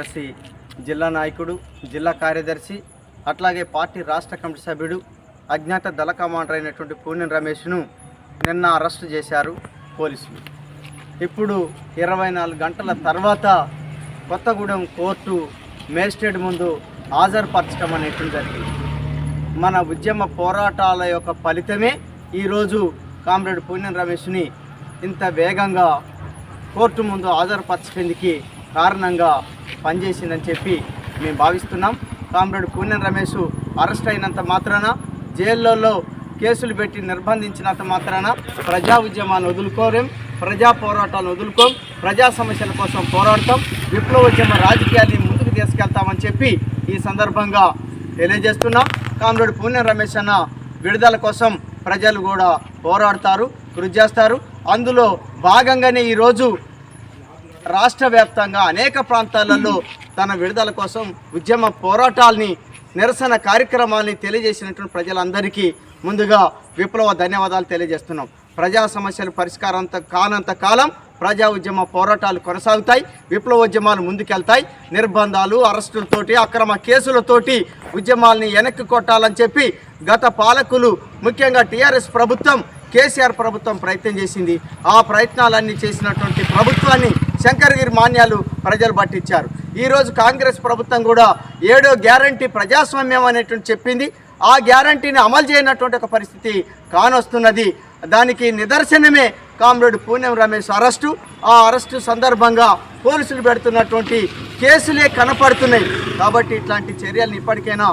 Democracy జిల్లా నాయకుడు, జిల్లా కార్యదర్శి, అట్లాగే పార్టీ రాష్ట్ర కమిటీ సభ్యుడు, అజ్ఞాత దళ కమాండర్ అయినటువంటి పూనెం రమేష్ను నిన్న అరెస్టు చేశారు పోలీసులు. ఇప్పుడు 24 గంటల తర్వాత కొత్తగూడెం కోర్టు మేజిస్ట్రేట్ ముందు హాజరుపరచడం అనేటువంటి జరిగింది. మన ఉద్యమ పోరాటాల యొక్క ఫలితమే ఈరోజు కామ్రేడ్ పూనెం రమేష్ని ఇంత వేగంగా కోర్టు ముందు హాజరుపరచడానికి కారణంగా పనిచేసిందని చెప్పి మేము భావిస్తున్నాం. కామ్రేడ్ పూనెం రమేష్ అరెస్ట్ అయినంత మాత్రాన, జైళ్ళల్లో కేసులు పెట్టి నిర్బంధించినంత మాత్రాన ప్రజా ఉద్యమాన్ని వదులుకోలేం, ప్రజా పోరాటాలను వదులుకోం, ప్రజా సమస్యల కోసం పోరాడతాం, విప్లవోద్యమ రాజకీయాన్ని ముందుకు తీసుకెళ్తామని చెప్పి ఈ సందర్భంగా తెలియజేస్తున్నాం. కామ్రేడ్ పూనెం రమేష్ అన్న విడుదల కోసం ప్రజలు కూడా పోరాడతారు, కృషి చేస్తారు. అందులో భాగంగానే ఈరోజు రాష్ట్ర వ్యాప్తంగా అనేక ప్రాంతాలలో తన విడుదల కోసం ఉద్యమ పోరాటాల్ని, నిరసన కార్యక్రమాల్ని తెలియజేసినటువంటి ప్రజలందరికీ ముందుగా విప్లవ ధన్యవాదాలు తెలియజేస్తున్నాం. ప్రజా సమస్యలు పరిష్కారం కానంత కాలం ప్రజా ఉద్యమ పోరాటాలు కొనసాగుతాయి, విప్లవోద్యమాలు ముందుకెళ్తాయి. నిర్బంధాలు, అరెస్టులతోటి, అక్రమ కేసులతోటి ఉద్యమాల్ని వెనక్కి కొట్టాలని చెప్పి గత పాలకులు, ముఖ్యంగా టీఆర్ఎస్ ప్రభుత్వం, కేసీఆర్ ప్రభుత్వం ప్రయత్నం చేసింది. ఆ ప్రయత్నాలన్నీ చేసినటువంటి ప్రభుత్వాన్ని శంకరగిరి మాన్యాలు ప్రజలు పట్టించారు. ఈరోజు కాంగ్రెస్ ప్రభుత్వం కూడా 7వ గ్యారంటీ ప్రజాస్వామ్యం అనేటువంటి చెప్పింది. ఆ గ్యారంటీని అమలు చేయనటువంటి ఒక పరిస్థితి కానొస్తున్నది. దానికి నిదర్శనమే కామ్రేడ్ పూనెం రమేష్ అరెస్టు. ఆ అరెస్టు సందర్భంగా పోలీసులు పెడుతున్నటువంటి కేసులే కనపడుతున్నాయి. కాబట్టి ఇట్లాంటి చర్యలను ఇప్పటికైనా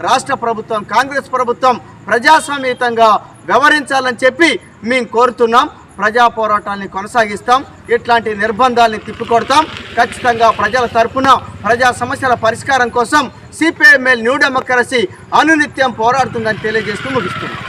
రాష్ట్ర ప్రభుత్వం, కాంగ్రెస్ ప్రభుత్వం ప్రజాస్వామ్యయుతంగా వ్యవహరించాలని చెప్పి మేము కోరుతున్నాం. ప్రజా పోరాటాన్ని కొనసాగిస్తాం, ఇట్లాంటి నిర్బంధాలని తిప్పికొడతాం. ఖచ్చితంగా ప్రజల తరపున ప్రజా సమస్యల పరిష్కారం కోసం సిపిఐఎంఎల్ న్యూ డెమోక్రసీ అనునిత్యం పోరాడుతుందని తెలియజేస్తూ ముగిస్తున్నాం.